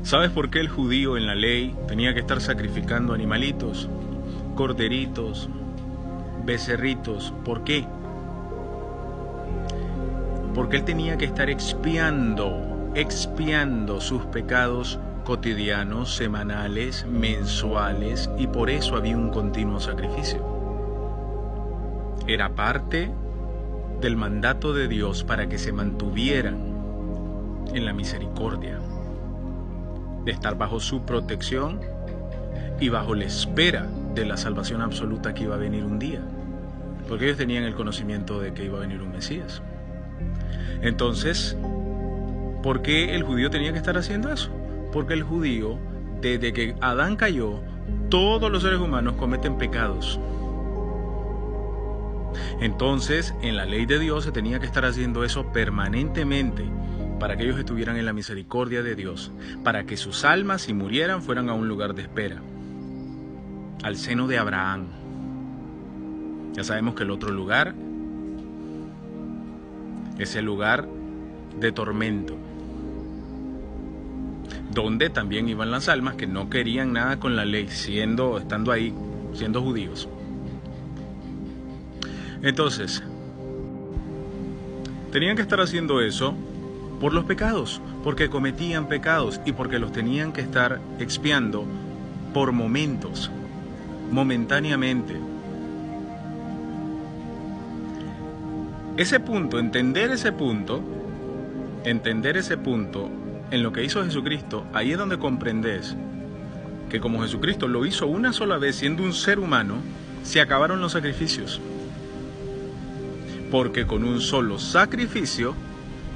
¿Sabes por qué el judío en la ley tenía que estar sacrificando animalitos, corderitos, becerritos? ¿Por qué? Porque él tenía que estar expiando sus pecados cotidianos, semanales, mensuales, y por eso había un continuo sacrificio. Era parte del mandato de Dios para que se mantuvieran en la misericordia, de estar bajo su protección y bajo la espera de la salvación absoluta que iba a venir un día, porque ellos tenían el conocimiento de que iba a venir un Mesías. Entonces, ¿por qué el judío tenía que estar haciendo eso? Porque el judío, desde que Adán cayó, todos los seres humanos cometen pecados. Entonces, en la ley de Dios se tenía que estar haciendo eso permanentemente, para que ellos estuvieran en la misericordia de Dios, para que sus almas, si murieran, fueran a un lugar de espera, al seno de Abraham. Ya sabemos que el otro lugar es el lugar de tormento, donde también iban las almas que no querían nada con la ley, estando ahí, siendo judíos. Entonces, tenían que estar haciendo eso por los pecados, porque cometían pecados y porque los tenían que estar expiando por momentos, momentáneamente. Ese punto, entender ese punto en lo que hizo Jesucristo, ahí es donde comprendes que como Jesucristo lo hizo una sola vez siendo un ser humano, se acabaron los sacrificios. Porque con un solo sacrificio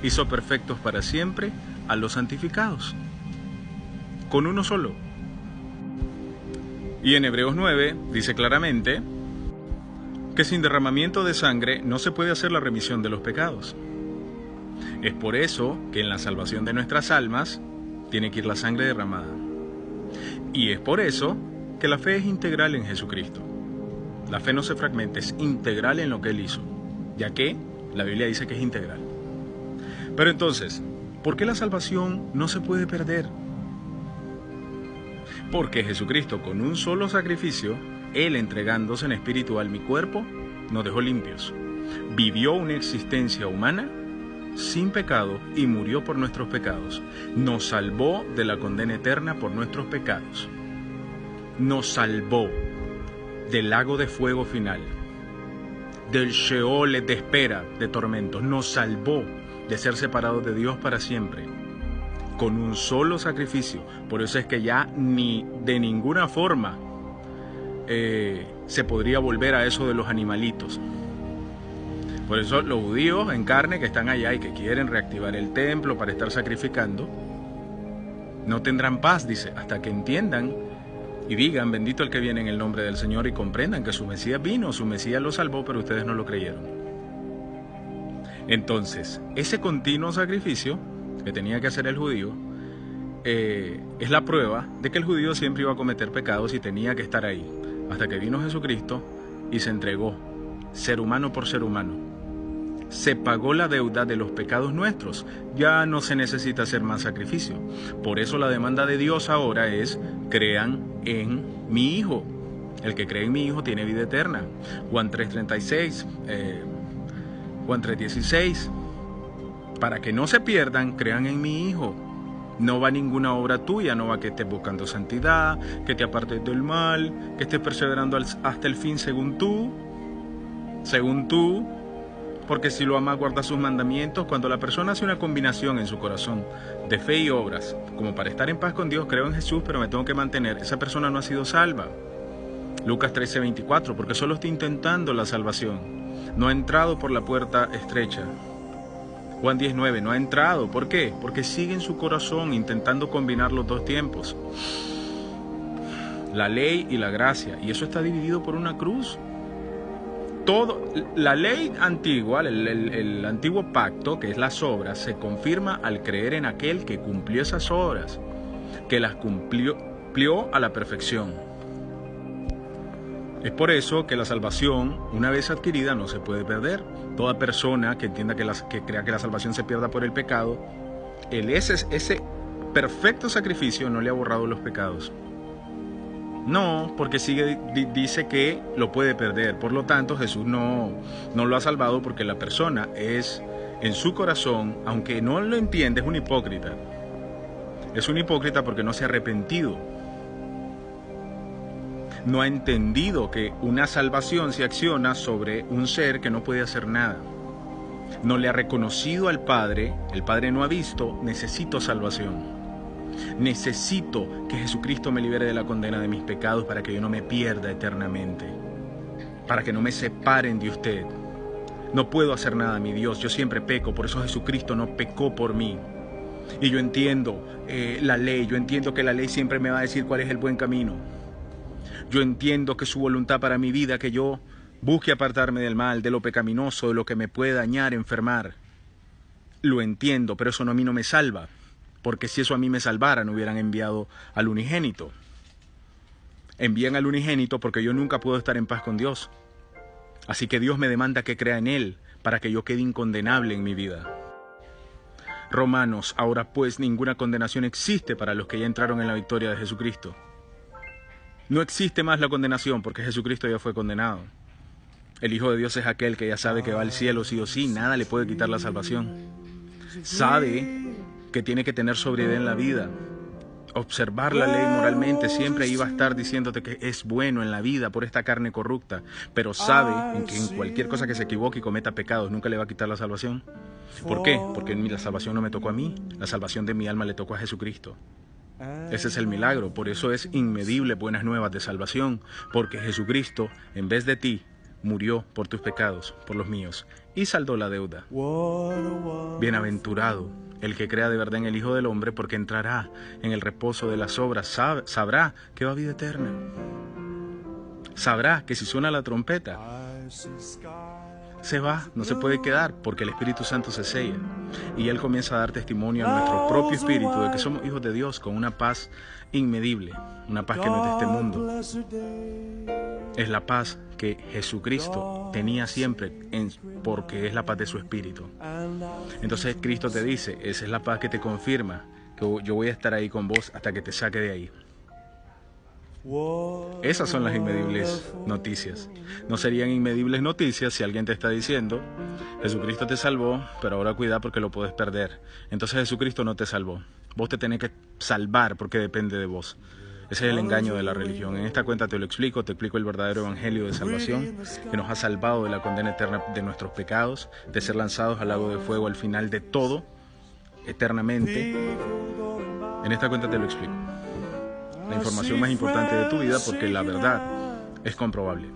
hizo perfectos para siempre a los santificados. Con uno solo. Y en Hebreos 9 dice claramente que sin derramamiento de sangre no se puede hacer la remisión de los pecados. Es por eso que en la salvación de nuestras almas tiene que ir la sangre derramada. Y es por eso que la fe es integral en Jesucristo. La fe no se fragmenta, es integral en lo que Él hizo, ya que la Biblia dice que es integral. Pero entonces, ¿por qué la salvación no se puede perder? Porque Jesucristo, con un solo sacrificio, Él entregándose en espíritu, alma y cuerpo, nos dejó limpios. Vivió una existencia humana sin pecado y murió por nuestros pecados. Nos salvó de la condena eterna por nuestros pecados. Nos salvó del lago de fuego final, del Sheol de espera, de tormentos. Nos salvó de ser separados de Dios para siempre, con un solo sacrificio. Por eso es que ya ni de ninguna forma se podría volver a eso de los animalitos. Por eso los judíos en carne que están allá y que quieren reactivar el templo para estar sacrificando, no tendrán paz, dice, hasta que entiendan y digan: bendito el que viene en el nombre del Señor, y comprendan que su Mesías vino, su Mesías los salvó, pero ustedes no lo creyeron. Entonces, ese continuo sacrificio que tenía que hacer el judío es la prueba de que el judío siempre iba a cometer pecados y tenía que estar ahí, hasta que vino Jesucristo y se entregó, ser humano por ser humano. Se pagó la deuda de los pecados nuestros. Ya no se necesita hacer más sacrificio. Por eso la demanda de Dios ahora es: crean en mi Hijo. El que cree en mi Hijo tiene vida eterna. Juan 3:36, Juan 3:16. Para que no se pierdan, crean en mi Hijo. No va ninguna obra tuya, no va que estés buscando santidad, que te apartes del mal, que estés perseverando hasta el fin según tú, porque si lo amas, guarda sus mandamientos. Cuando la persona hace una combinación en su corazón de fe y obras, como para estar en paz con Dios, creo en Jesús, pero me tengo que mantener, esa persona no ha sido salva. Lucas 13:24, porque solo está intentando la salvación, no ha entrado por la puerta estrecha. Juan 10:9, no ha entrado. ¿Por qué? Porque sigue en su corazón intentando combinar los dos tiempos, la ley y la gracia, y eso está dividido por una cruz. La ley antigua, el antiguo pacto, que es las obras, se confirma al creer en aquel que cumplió esas obras, que las cumplió a la perfección. Es por eso que la salvación, una vez adquirida, no se puede perder. Toda persona que entienda que crea que la salvación se pierda por el pecado, ese perfecto sacrificio no le ha borrado los pecados. No, porque dice que lo puede perder. Por lo tanto, Jesús no lo ha salvado, porque la persona es, en su corazón, aunque no lo entiende, es un hipócrita. Es un hipócrita porque no se ha arrepentido. No ha entendido que una salvación se acciona sobre un ser que no puede hacer nada. No le ha reconocido al Padre, el Padre no ha visto, necesito salvación. Necesito que Jesucristo me libere de la condena de mis pecados para que yo no me pierda eternamente, para que no me separen de usted. No puedo hacer nada, mi Dios, yo siempre peco, por eso Jesucristo no pecó por mí. Y yo entiendo la ley, yo entiendo que la ley siempre me va a decir cuál es el buen camino. Yo entiendo que su voluntad para mi vida, que yo busque apartarme del mal, de lo pecaminoso, de lo que me puede dañar, enfermar. Lo entiendo, pero eso a mí no me salva. Porque si eso a mí me salvara, no hubieran enviado al unigénito. Envían al unigénito porque yo nunca puedo estar en paz con Dios. Así que Dios me demanda que crea en Él para que yo quede incondenable en mi vida. Romanos, ahora pues ninguna condenación existe para los que ya entraron en la victoria de Jesucristo. No existe más la condenación porque Jesucristo ya fue condenado. El Hijo de Dios es aquel que ya sabe que va al cielo sí o sí, nada le puede quitar la salvación. Sabe que tiene que tener sobriedad en la vida, observar la ley moralmente, siempre iba a estar diciéndote que es bueno en la vida por esta carne corrupta, pero sabe que en cualquier cosa que se equivoque y cometa pecados nunca le va a quitar la salvación. ¿Por qué? Porque la salvación no me tocó a mí, la salvación de mi alma le tocó a Jesucristo. Ese es el milagro, por eso es inmedible buenas nuevas de salvación, porque Jesucristo, en vez de ti, murió por tus pecados, por los míos, y saldó la deuda. Bienaventurado el que crea de verdad en el Hijo del Hombre, porque entrará en el reposo de las obras, sabrá que va a vida eterna. Sabrá que si suena la trompeta, se va, no se puede quedar, porque el Espíritu Santo se sella. Y Él comienza a dar testimonio a nuestro propio espíritu de que somos hijos de Dios, con una paz inmedible, una paz que no es de este mundo. Es la paz que Jesucristo tenía siempre, porque es la paz de su espíritu. Entonces Cristo te dice, esa es la paz que te confirma que yo voy a estar ahí con vos hasta que te saque de ahí. Esas son las inmedibles noticias. No serían inmedibles noticias si alguien te está diciendo, Jesucristo te salvó, pero ahora cuida porque lo puedes perder. Entonces Jesucristo no te salvó. Vos te tenés que salvar porque depende de vos. Ese es el engaño de la religión. En esta cuenta te explico el verdadero evangelio de salvación, que nos ha salvado de la condena eterna de nuestros pecados, de ser lanzados al lago de fuego al final de todo, eternamente. En esta cuenta te lo explico. La información más importante de tu vida, porque la verdad es comprobable.